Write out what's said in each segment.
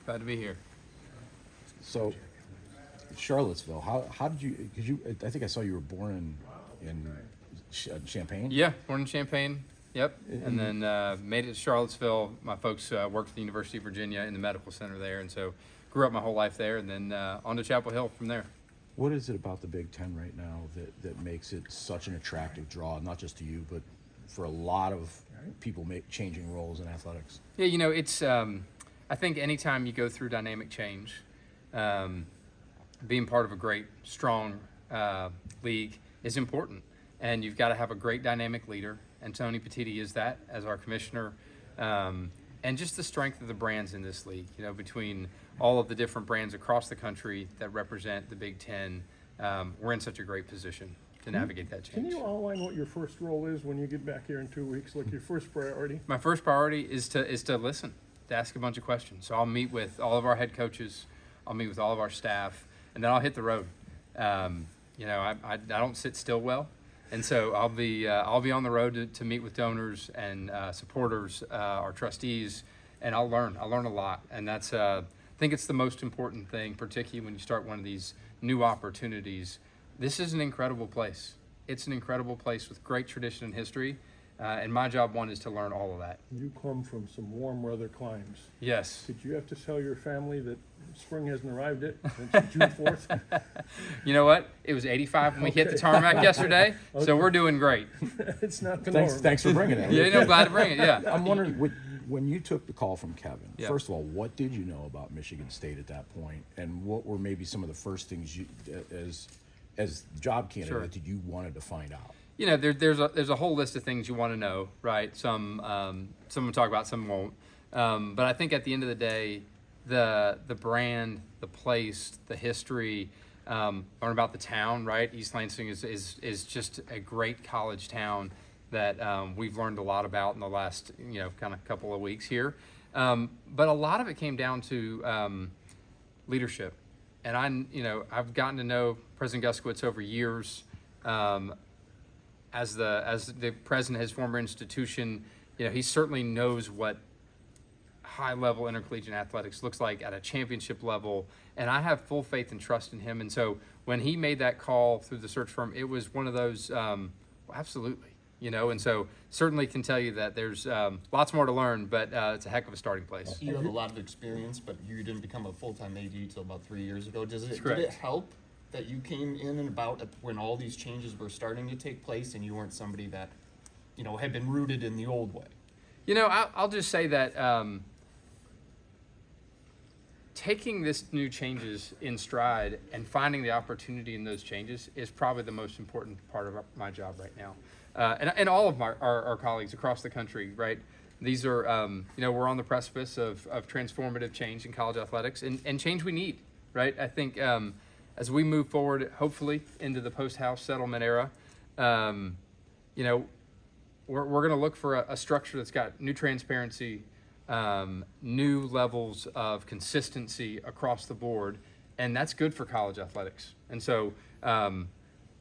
Glad to be here. So, Charlottesville, how did you? Because I think I saw you were born in Champaign. Yeah, born in Champaign. Yep, and then made it to Charlottesville. My folks worked at the University of Virginia in the medical center there, and so grew up my whole life there, and then on to Chapel Hill from there. What is it about the Big Ten right now that makes it such an attractive draw, not just to you, but for a lot of people changing roles in athletics? Yeah, it's. I think anytime you go through dynamic change, being part of a great, strong league is important, and you've got to have a great dynamic leader. And Tony Petitti is that as our commissioner, and just the strength of the brands in this league. Between all of the different brands across the country that represent the Big Ten, we're in such a great position to navigate that change. Can you outline what your first role is when you get back here in 2 weeks? Like your first priority? My first priority is to listen, to ask a bunch of questions. So I'll meet with all of our head coaches, I'll meet with all of our staff, and then I'll hit the road. I don't sit still well, and so I'll be on the road to meet with donors and supporters, our trustees, and I'll learn a lot, and that's I think it's the most important thing, particularly when you start one of these new opportunities. This is an incredible place. It's an incredible place with great tradition and history, and my job one is to learn all of that. You come from some warm weather climes. Yes. Did you have to tell your family that spring hasn't arrived yet since June 4th? You know what? It was 85 when we hit the tarmac yesterday, so we're doing great. It's not the norm. Thanks for bringing it. Yeah, glad to bring it, yeah. I'm wondering, when you took the call from Kevin, Yeah. first of all, what did you know about Michigan State at that point, and what were maybe some of the first things you, as job candidate, Sure. that you wanted to find out? There's a whole list of things you want to know, right? Some will talk about, some won't. But I think at the end of the day, the brand, the place, the history, learn about the town, right? East Lansing is just a great college town that we've learned a lot about in the last kind of couple of weeks here. But a lot of it came down to leadership, and I've gotten to know President Guskowitz over years. As the president of his former institution, he certainly knows what high-level intercollegiate athletics looks like at a championship level, and I have full faith and trust in him. And so when he made that call through the search firm, it was one of those, absolutely, and so certainly can tell you that there's lots more to learn, but it's a heck of a starting place. You have a lot of experience, but you didn't become a full-time AD until about 3 years ago. Did it correct. help that you came in and about when all these changes were starting to take place and you weren't somebody that, had been rooted in the old way? I'll just say that taking this new changes in stride and finding the opportunity in those changes is probably the most important part of my job right now. And all of our colleagues across the country, right? These are, we're on the precipice of transformative change in college athletics and change we need, right? I think as we move forward, hopefully, into the post-House settlement era, we're going to look for a structure that's got new transparency, new levels of consistency across the board, and that's good for college athletics. And so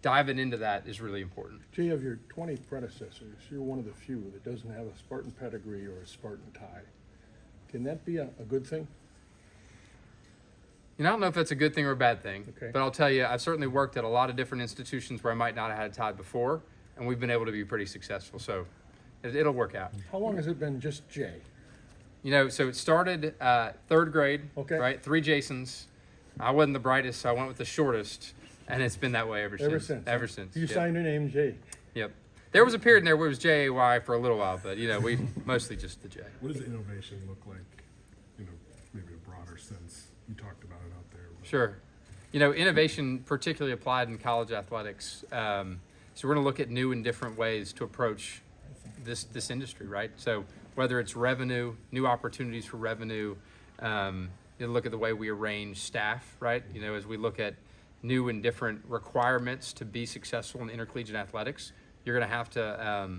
diving into that is really important. Jay, of your 20 predecessors, you're one of the few that doesn't have a Spartan pedigree or a Spartan tie. Can that be a good thing? I don't know if that's a good thing or a bad thing, Okay. but I'll tell you, I've certainly worked at a lot of different institutions where I might not have had a tie before, and we've been able to be pretty successful, so it'll work out. How long has it been just Jay? So it started third grade, Okay. right? 3 Jasons. I wasn't the brightest, so I went with the shortest, and it's been that way ever since. Ever since. You Yep. signed your name Jay. Yep. There was a period in there where it was JAY for a little while, but we mostly just the J. What does innovation look like, maybe a broader sense? You talked about it out there. But Sure. Innovation particularly applied in college athletics. So we're going to look at new and different ways to approach this industry, right? So whether it's revenue, new opportunities for revenue, look at the way we arrange staff, right? As we look at new and different requirements to be successful in intercollegiate athletics, you're going to have to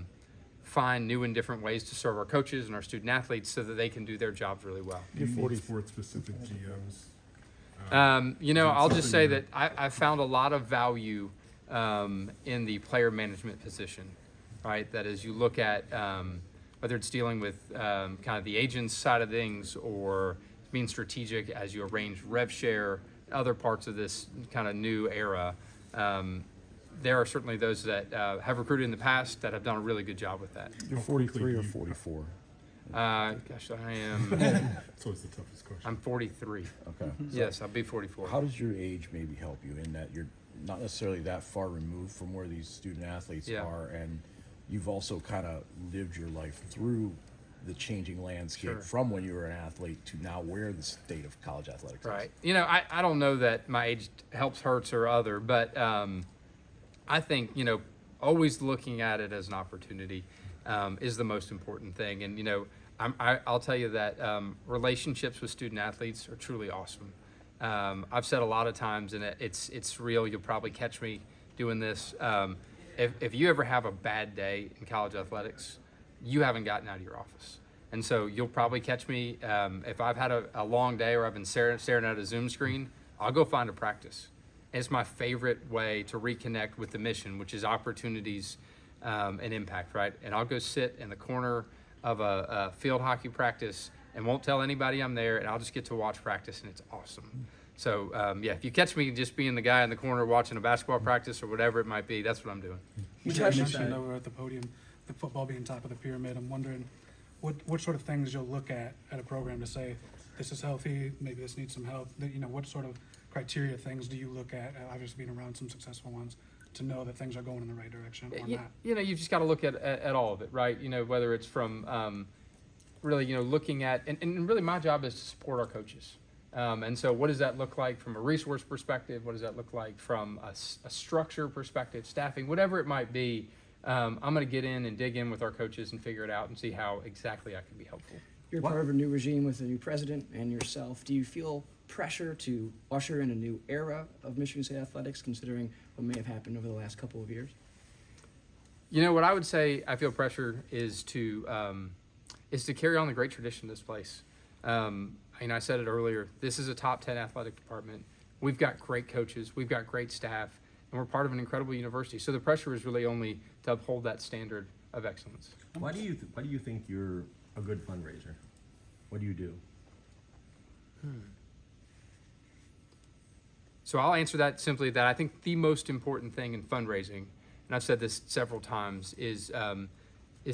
find new and different ways to serve our coaches and our student athletes so that they can do their jobs really well. do you need sport-specific GMs? I'll just say something that I found a lot of value in the player management position, right? That as you look at whether it's dealing with kind of the agents side of things or being strategic as you arrange rev share, other parts of this kind of new era. There are certainly those that have recruited in the past that have done a really good job with that. You're 43 or 44? Gosh, I am. It's always the toughest question. I'm 43. Okay. Yes, I'll be 44. How does your age maybe help you in that you're not necessarily that far removed from where these student athletes Yeah. are, and you've also kind of lived your life through the changing landscape Sure. from when you were an athlete to now where the state of college athletics is? Right. You know, I don't know that my age helps, hurts, or other, but I think, you know, always looking at it as an opportunity is the most important thing. And, you know, I'll tell you that relationships with student athletes are truly awesome. I've said a lot of times, and it's real, you'll probably catch me doing this. If you ever have a bad day in college athletics, you haven't gotten out of your office. And so you'll probably catch me, if I've had a long day or I've been staring at a Zoom screen, I'll go find a practice. And it's my favorite way to reconnect with the mission, which is opportunities and impact, right? And I'll go sit in the corner of a field hockey practice and won't tell anybody I'm there, and I'll just get to watch practice, and it's awesome. So, yeah, if you catch me just being the guy in the corner watching a basketball practice or whatever it might be, that's what I'm doing. You mentioned over at the podium, the football being top of the pyramid. I'm wondering what sort of things you'll look at a program to say, this is healthy, maybe this needs some help. You know, what sort of criteria things do you look at, obviously being around some successful ones, to know that things are going in the right direction or not? You know, you've just got to look at all of it, right? You know, whether it's from really, you know, looking at, and really my job is to support our coaches. And so what does that look like from a resource perspective? What does that look like from a structure perspective, staffing, whatever it might be? I'm going to get in and dig in with our coaches and figure it out and see how exactly I can be helpful. You're part of a new regime with a new president and yourself. Do you feel pressure to usher in a new era of Michigan State athletics, considering what may have happened over the last couple of years? You know, what I would say I feel pressure is to carry on the great tradition of this place. You know, I said it earlier, this is a top 10 athletic department. We've got great coaches, we've got great staff, and we're part of an incredible university. So the pressure is really only to uphold that standard of excellence. Why do you think you're a good fundraiser? What do you do? So I'll answer that simply that I think the most important thing in fundraising, and I've said this several times, is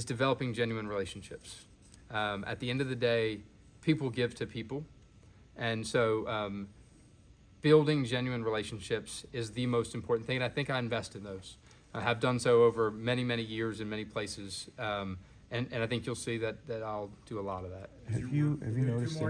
developing genuine relationships. At the end of the day, people give to people. And so building genuine relationships is the most important thing. And I think I invest in those. I have done so over many, many years in many places. And I think you'll see that I'll do a lot of that. Have you noticed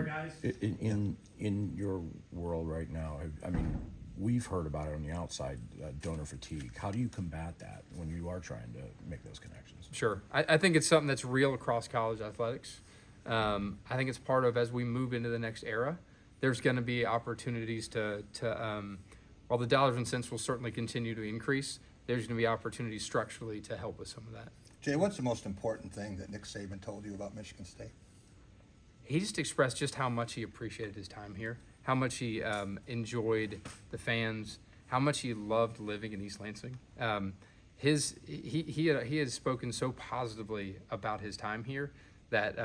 in your world right now? I mean, we've heard about it on the outside, donor fatigue. How do you combat that when you are trying to make those connections? Sure, I think it's something that's real across college athletics. I think it's part of, as we move into the next era, there's going to be opportunities to while the dollars and cents will certainly continue to increase, there's going to be opportunities structurally to help with some of that. Jay, what's the most important thing that Nick Saban told you about Michigan State? He just expressed just how much he appreciated his time here, how much he enjoyed the fans, how much he loved living in East Lansing. He had spoken so positively about his time here that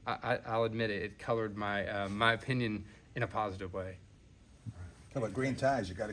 I'll admit it colored my my opinion in a positive way. Talk about green ties, you got a good